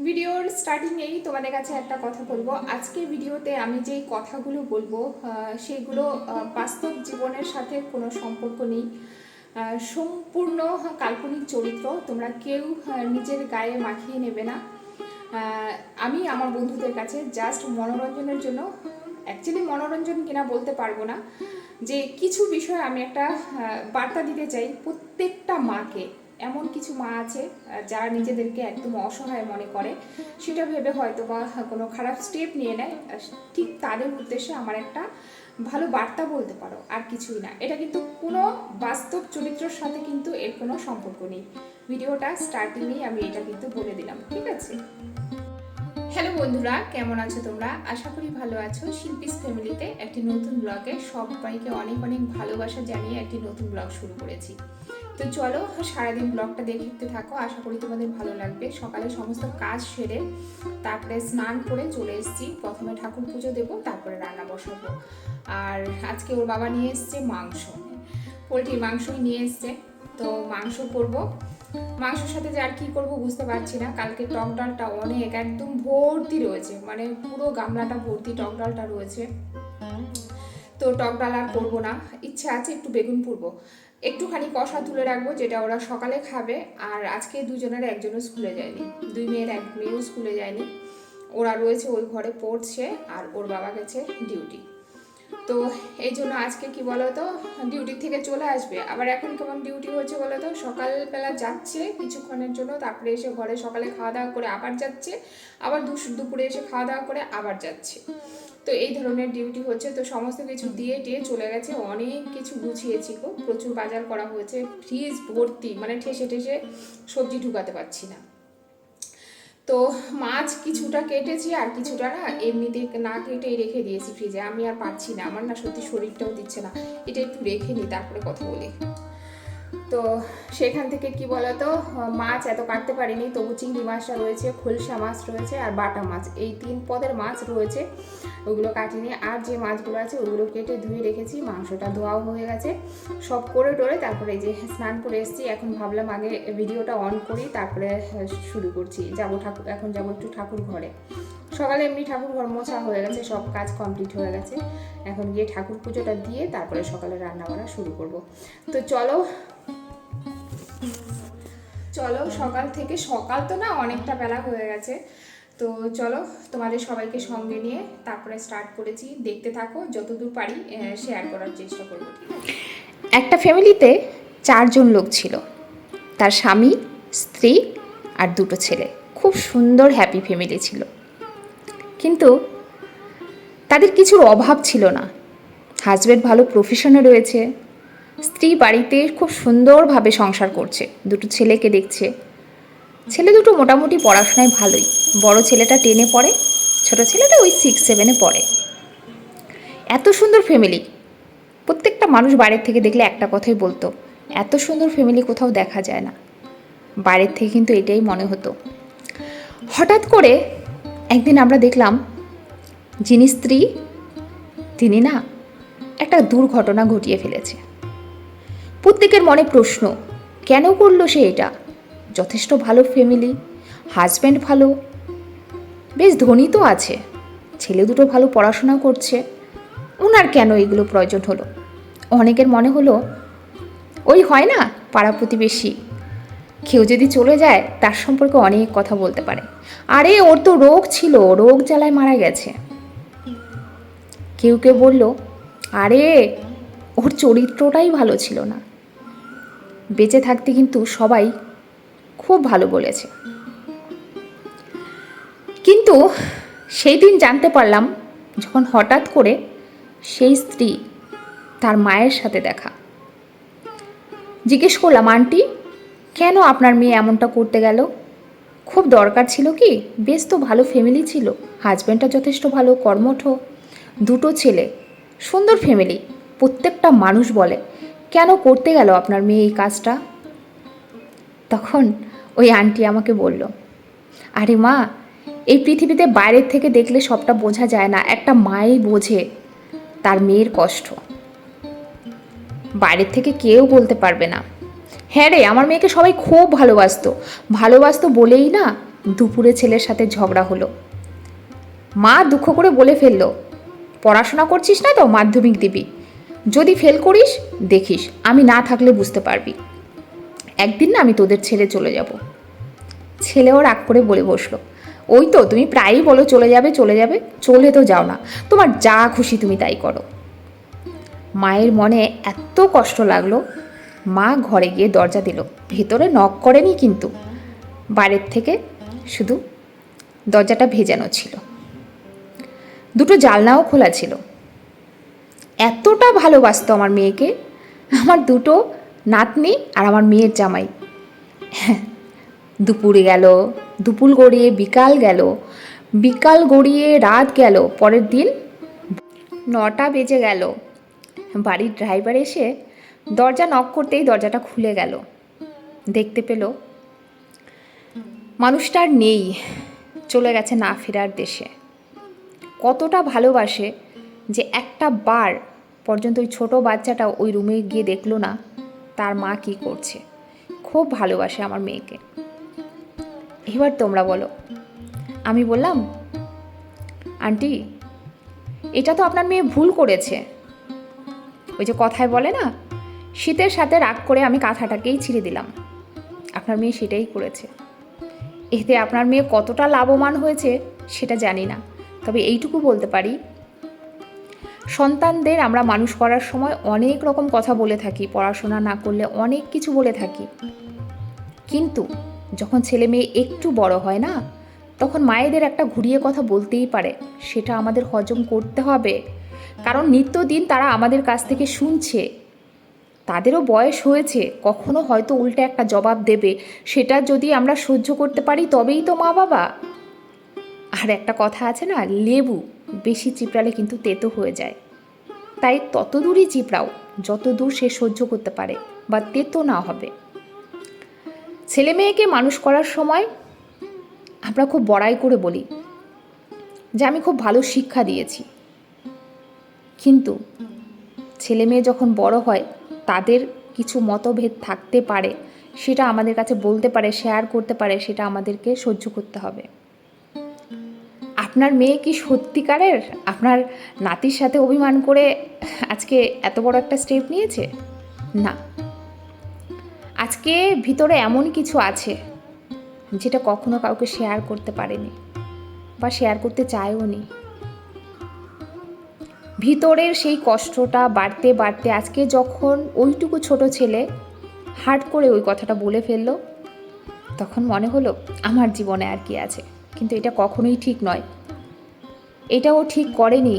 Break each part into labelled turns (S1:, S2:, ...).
S1: ভিডিওর স্টার্টিংয়েই তোমাদের কাছে একটা কথা বলবো। আজকে ভিডিওতে আমি যেই কথাগুলো বলবো সেগুলো বাস্তব জীবনের সাথে কোনো সম্পর্ক নেই। সম্পূর্ণ কাল্পনিক চরিত্র, তোমরা কেউ নিজের গায়ে মাখিয়ে নেবে না। আমি আমার বন্ধুদের কাছে জাস্ট মনোরঞ্জনের জন্য, অ্যাকচুয়ালি মনোরঞ্জন কিনা বলতে পারবো না, যে কিছু বিষয় আমি একটা বার্তা দিতে চাই প্রত্যেকটা মাকে। এমন কিছু মা আছে যারা নিজেদেরকে একদম অসহায় মনে করে, সেটা ভেবে হয়তো বা কোনো খারাপ স্টেপ নিয়ে নেয়। ঠিক তাদের উদ্দেশ্যে আমার একটা ভালো বার্তা বলতে পারো, আর কিছুই না। এটা কিন্তু কোনো বাস্তব চরিত্রের সাথে কিন্তু এর কোনো সম্পর্ক নেই। ভিডিওটা স্টার্টিংয়েই আমি এটা কিন্তু বলে দিলাম, ঠিক আছে? হ্যালো বন্ধুরা, কেমন আছো তোমরা? আশা করি ভালো আছো। শিল্পীস ফ্যামিলিতে একটি নতুন ব্লগে সবাইকে অনেক অনেক ভালোবাসা জানিয়ে একটি নতুন ব্লগ শুরু করেছি। তো চলো সারাদিন ব্লগটা দেখতে থাকো, আশা করি তোমাদের ভালো লাগবে। সকালে সমস্ত কাজ সেরে তারপরে স্নান করে চলে এসেছি। প্রথমে ঠাকুর পুজো দেবো, তারপরে রান্না বসাবো। আর আজকে ওর বাবা নিয়ে এসছে মাংস, পোলট্রির মাংসই নিয়ে এসছে। তো মাংস করবো, মাংসের সাথে যে আর কি করবো বুঝতে পারছি না। কালকে টক ডালটা অনেক একদম ভর্তি রয়েছে, মানে পুরো গামলাটা ভর্তি টক ডালটা রয়েছে। তো টক ডাল আর করবো না, ইচ্ছা আছে একটু বেগুন পুড়বো, একটুখানি কষা তুলে রাখবো, যেটা ওরা সকালে খাবে। আর আজকে দুজনের একজনও স্কুলে যায়নি, দুই মেয়ের এক মেয়েও স্কুলে যায়নি, ওরা রয়েছে ওই ঘরে পড়ছে, আর ওর বাবা গেছে ডিউটি। তো এই জন্য আজকে কি বলতো, ডিউটি থেকে চলে আসবে। আবার এখন কেমন ডিউটি হচ্ছে বলতো, সকালবেলা যাচ্ছে কিছুক্ষণের জন্য, তারপরে এসে ঘরে সকালে খাওয়া দাওয়া করে আবার যাচ্ছে, আবার দুপুরে এসে খাওয়া দাওয়া করে আবার যাচ্ছে। তো এই ধরনের ডিউটি হচ্ছে। তো সমস্ত কিছু দিয়ে টিয়ে চলে গেছে, অনেক কিছু গুছিয়েছি গো, প্রচুর বাজার করা হয়েছে, ফ্রিজ ভর্তি, মানে ঠেসে ঠেসে সবজি ঢুকাতে পারছি না। তো মাছ কিছুটা কেটেছি, আর কিছুটা না এমনিতে না কেটেই রেখে দিয়েছি ফ্রিজে। আমি আর পারছি না, আমার না সত্যি শরীরটাও দিচ্ছে না, এটা একটু রেখে নিই তারপরে কথা বলি। তো সেখান থেকে কি বলতো, মাছ এত কাটতে পারিনি, তবু চিংড়ি মাছটা রয়েছে, খোলসা মাছ রয়েছে, আর বাটা মাছ, এই 3 পদের মাছ রয়েছে, ওগুলো কাটিনি। আর যে মাছগুলো আছে ওগুলো কেটে ধুয়ে রেখেছি, মাংসটা ধোয়াও হয়ে গেছে, সব করে টোরে তারপরে এই যে স্নান করে এসেছি। এখন ভাবলাম আগে ভিডিওটা অন করি, তারপরে শুরু করছি। এখন যাবো একটু ঠাকুর ঘরে। সকালে এমনি ঠাকুর ঘর মোছা হয়ে গেছে, সব কাজ কমপ্লিট হয়ে গেছে। এখন গিয়ে ঠাকুর পুজোটা দিয়ে তারপরে সকালে রান্না বান্না শুরু করব। তো চলো চলো সকাল থেকে, সকাল তো না অনেকটা বেলা হয়ে গেছে। তো চলো তোমাদের সবাইকে সঙ্গে নিয়ে তারপরে স্টার্ট করেছি, দেখতে থাকো, যতদূর পারি শেয়ার করার চেষ্টা করবো, ঠিক আছে? একটা ফ্যামিলিতে 4 জন লোক ছিল, তার স্বামী, স্ত্রী আর 2টো ছেলে। খুব সুন্দর হ্যাপি ফ্যামিলি ছিল, কিন্তু তাদের কিছুর অভাব ছিল না। হাজব্যান্ড ভালো প্রফেশনে রয়েছে, স্ত্রী বাড়িতে খুব সুন্দরভাবে সংসার করছে, 2টো ছেলেকে দেখছে। ছেলে 2টো মোটামুটি পড়াশোনায় ভালোই, বড় ছেলেটা 10-এ পড়ে, ছোট ছেলেটা ওই 6-7-এ পড়ে। এত সুন্দর ফ্যামিলি, প্রত্যেকটা মানুষ বাইরের থেকে দেখলে একটা কথাই বলতো, এত সুন্দর ফ্যামিলি কোথাও দেখা যায় না। বাইরের থেকে কিন্তু এটাই মনে হতো। হঠাৎ করে একদিন আমরা দেখলাম যিনি স্ত্রী, তিনি না একটা দুর্ঘটনা ঘটিয়ে ফেলেছে। প্রত্যেকের মনে প্রশ্ন, কেন করলো সে এটা? যথেষ্ট ভালো ফ্যামিলি, হাজব্যান্ড ভালো, বেশ ধনী তো আছে, ছেলে 2টো ভালো পড়াশোনা করছে, ওনার কেন এগুলো প্রয়োজন হলো? অনেকের মনে হলো, ওই হয় না পাড়া প্রতিবেশী, কেউ যদি চলে যায় তার সম্পর্কে অনেক কথা বলতে পারে, আরে ওর তো রোগ ছিল, রোগ জ্বালায় মারা গেছে। কেউ কেউ বলল, আরে ওর চরিত্রটাই ভালো ছিল না। বেঁচে থাকতে কিন্তু সবাই খুব ভালো বলেছে। কিন্তু সেই দিন জানতে পারলাম, যখন হঠাৎ করে সেই স্ত্রী তার মায়ের সাথে দেখা। জিজ্ঞেস করলাম, আন্টি কেন আপনার মেয়ে এমনটা করতে গেল? খুব দরকার ছিল কি? বেশ তো ভালো ফ্যামিলি ছিল, হাজব্যান্ডটা যথেষ্ট ভালো কর্মঠ, 2টো ছেলে, সুন্দর ফ্যামিলি। প্রত্যেকটা মানুষ বলে, কেন করতে গেল আপনার মেয়ে এই কাজটা? তখন ওই আন্টি আমাকে বলল, আরে মা, এই পৃথিবীতে বাইরের থেকে দেখলে সবটা বোঝা যায় না, একটা মাই বোঝে তার মেয়ের কষ্ট, বাইরের থেকে কেউ বলতে পারবে না। হ্যাঁ রে, আমার মেয়েকে সবাই খুব ভালোবাসতো, ভালোবাসতো বলেই না দুপুরে ছেলের সাথে ঝগড়া হলো। মা দুঃখ করে বলে ফেললো, পড়াশোনা করছিস না তো, মাধ্যমিক দিবি, যদি ফেল করিস দেখিস, আমি না থাকলে বুঝতে পারবি, একদিন না আমি তোদের ছেড়ে চলে যাব। ছেলেও রাগ করে বলে বসলো, ওই তো তুমি প্রায়ই বলো চলে যাবে চলে যাবে, চলে তো যাও না, তোমার যা খুশি তুমি তাই করো। মায়ের মনে এত কষ্ট লাগলো, মা ঘরে গিয়ে দরজা দিল, ভেতরে নক করেনি কিন্তু, বাইরের থেকে শুধু দরজাটা ভেজানো ছিল, দুটো জানলাও খোলা ছিল। এতটা ভালোবাসতো আমার মেয়েকে, আমার দুটো নাতনি আর আমার মেয়ের জামাই। দুপুরে গেল, দুপুর গড়িয়ে বিকাল গেল, বিকাল গড়িয়ে রাত গেল, পরের দিন 9টা বেজে গেল। বাড়ির ড্রাইভার এসে দরজা নক করতেই দরজাটা খুলে গেল। দেখতে পেল মানুষটা আর নেই, চলে গেছে না ফেরার দেশে। কতটা ভালোবাসে যে একটা বার পর্যন্ত ওই ছোটো বাচ্চাটা ওই রুমে গিয়ে দেখলো না তার মা কি করছে। খুব ভালোবাসে আমার মেয়েকে। এবার তোমরা বলো, আমি বললাম, আন্টি এটা তো আপনার মেয়ে ভুল করেছে। ওই যে কথায় বলে না, শীতের সাথে রাগ করে আমি কাঁথাটাকেই ছিঁড়ে দিলাম। আপনার মেয়ে সেটাই করেছে। এতে আপনার মেয়ে কতটা লাভবান হয়েছে সেটা জানি না, তবে এইটুকু বলতে পারি, সন্তানদের আমরা মানুষ করার সময় অনেক রকম কথা বলে থাকি, পড়াশোনা না করলে অনেক কিছু বলে থাকি, কিন্তু যখন ছেলে মেয়ে একটু বড় হয় না, তখন মায়েদের একটা ঘুরিয়ে কথা বলতেই পারে, সেটা আমাদের হজম করতে হবে। কারণ নিত্যদিন তারা আমাদের কাছ থেকে শুনছে, তাদেরও বয়স হয়েছে, কখনো হয়তো উল্টে একটা জবাব দেবে, সেটা যদি আমরা সহ্য করতে পারি তবেই তো মা বাবা। আর একটা কথা আছে না, লেবু বেশি চিপড়ালে কিন্তু তেতো হয়ে যায়, তাই তত দূরই চিপড়াও যত দূর সে সহ্য করতে পারে বা তেতো না হবে। ছেলে মেয়েকে মানুষ করার সময় আমরা খুব বড়াই করে বলি যে আমি খুব ভালো শিক্ষা দিয়েছি, কিন্তু ছেলে মেয়ে যখন বড় হয় তাদের কিছু মতভেদ থাকতে পারে, সেটা আমাদের কাছে বলতে পারে, শেয়ার করতে পারে, সেটা আমাদেরকে সহ্য করতে হবে। আপনার মেয়ে কি সত্যিকারের আপনার নাতির সাথে অভিমান করে আজকে এত বড় একটা স্টেপ নিয়েছে? না, আজকে ভিতরে এমন কিছু আছে যেটা কখনো কাউকে শেয়ার করতে পারেনি বা শেয়ার করতে চায়ও নি। ভিতরের সেই কষ্টটা বাড়তে বাড়তে আজকে যখন ওইটুকু ছোট ছেলে হার্ট করে ওই কথাটা বলে ফেললো, তখন মনে হলো আমার জীবনে আর কি আছে। কিন্তু এটা কখনোই ঠিক নয়, এটাও ঠিক করেনি।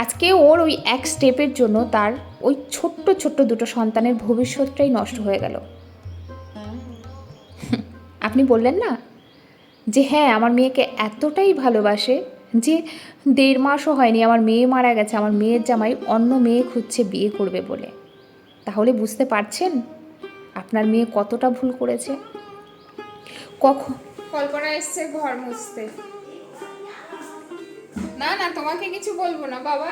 S1: আজকে ওর ওই এক স্টেপের জন্য তার ওই ছোট্ট ছোট্ট দুটো সন্তানের ভবিষ্যৎটাই নষ্ট হয়ে গেল। আপনি বললেন না যে হ্যাঁ আমার মেয়েকে এতটাই ভালোবাসে যে 1.5 মাসও হয়নি আমার মেয়ে মারা গেছে, আমার মেয়ের জামাই অন্য মেয়ে খুঁজছে বিয়ে করবে বলে। তাহলে বুঝতে পারছেন আপনার মেয়ে কতটা ভুল করেছে। কখন
S2: কল্পনা এসছে ঘর মুছতে। না না তোমাকে কিছু বলবো না বাবা,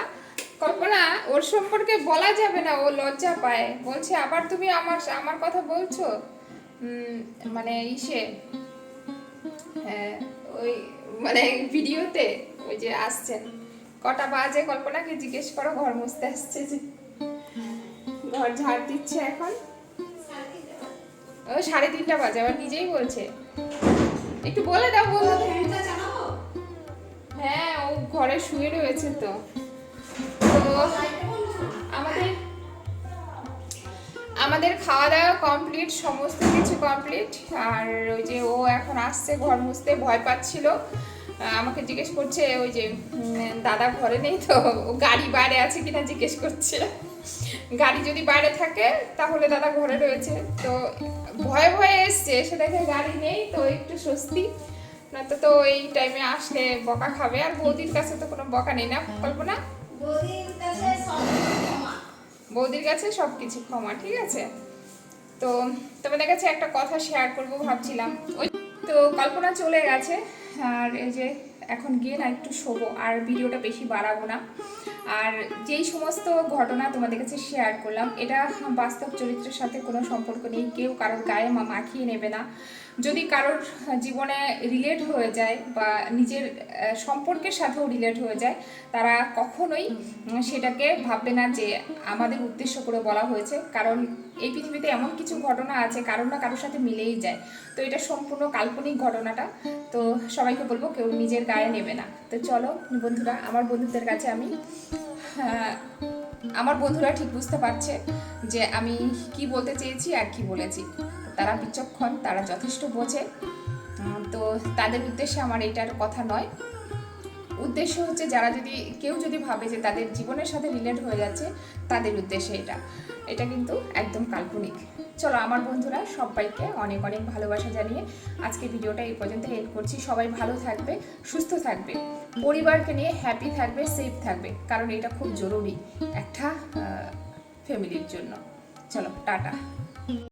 S2: কল্পনা ওর সম্পর্কে বলা যাবে না, ও লজ্জা পায়, বলছে আবার তুমি আমার আমার কথা বলছো। মানে ইসে হ্যাঁ, ওই মানে ভিডিওতে ওই যে আসছেন, কটা বাজে কল্পনাকে জিজ্ঞেস করো, ঘর মুছতে আসছে যে, ঘর ঝাড় দিচ্ছে এখন। ও 3:30 বাজে, আবার নিজেই বলছে, একটু বলে দাও বন্ধু। হ্যাঁ ও ঘরে শুয়ে রয়েছে তো। তো আমাদের আমাদের খাওয়া দাওয়া কমপ্লিট, সমস্ত কিছু কমপ্লিট। আর ওই যে ও এখন আসছে ঘর মুছতে, ভয় পাচ্ছিল, আমাকে জিজ্ঞেস করছে ওই যে দাদা ঘরে নেই তো, ও গাড়ি বাইরে আছে কিনা জিজ্ঞেস করছে। গাড়ি যদি বাইরে থাকে তাহলে দাদা ঘরে রয়েছে, তো ভয়ে ভয়ে এসছে, সে দেখে গাড়ি নেই তো একটু স্বস্তি, নয়তো তো এই টাইমে আসলে বকা খাবে। আর বৌদির কাছে তো কোনো বকা নেই না কল্পনা, বৌদির কাছে সব কিছু ক্ষমা, ঠিক আছে। তো তোমাদের কাছে একটা কথা শেয়ার করব ভাবছিলাম, ওই তো কল্পনা চলে গেছে, আর এই যে এখন গিয়ে না একটু শোবো, আর ভিডিওটা বেশি বাড়াবো না। আর যেই সমস্ত ঘটনা তোমাদের কাছে শেয়ার করলাম, এটা বাস্তব চরিত্রের সাথে কোনো সম্পর্ক নেই, কেউ কারোর গায়ে মাখিয়ে নেবে না।
S1: যদি কারোর জীবনে রিলেট হয়ে যায় বা নিজের সম্পর্কের সাথেও রিলেট হয়ে যায়, তারা কখনোই সেটাকে ভাববে না যে আমাদের উদ্দেশ্য করে বলা হয়েছে। কারণ এই পৃথিবীতে এমন কিছু ঘটনা আছে কারোর না কারোর সাথে মিলেই যায়। তো এটা সম্পূর্ণ কাল্পনিক ঘটনাটা, তো সবাইকে বলবো কেউ নিজের গায়ে নেবে না। তো চলো বন্ধুরা, আমার বন্ধুদের কাছে আমি আমার বন্ধুরা ঠিক বুঝতে পারছে যে আমি কি বলতে চেয়েছি আর কি বলেছি। তারা বিচক্ষণ, তারা যথেষ্ট বোঝে। তো তাদের উদ্দেশ্যে আমার এটার কথা নয়। উদ্দেশ্য হচ্ছে যারা কেউ যদি ভাবে যে তাদের জীবনের সাথে রিলেট হয়ে যাচ্ছে, তাদের উদ্দেশ্যে এটা কিন্তু একদম কাল্পনিক। চলো আমার বন্ধুরা, সবাইকে অনেক অনেক ভালোবাসা জানিয়ে আজকে ভিডিওটা এই পর্যন্ত এন্ড করছি। সবাই ভালো থাকবে, সুস্থ থাকবে, পরিবারকে নিয়ে হ্যাপি থাকবে, সেফ থাকবে, কারণ এটা খুব জরুরি একটা ফ্যামিলির জন্য। চলো টাটা।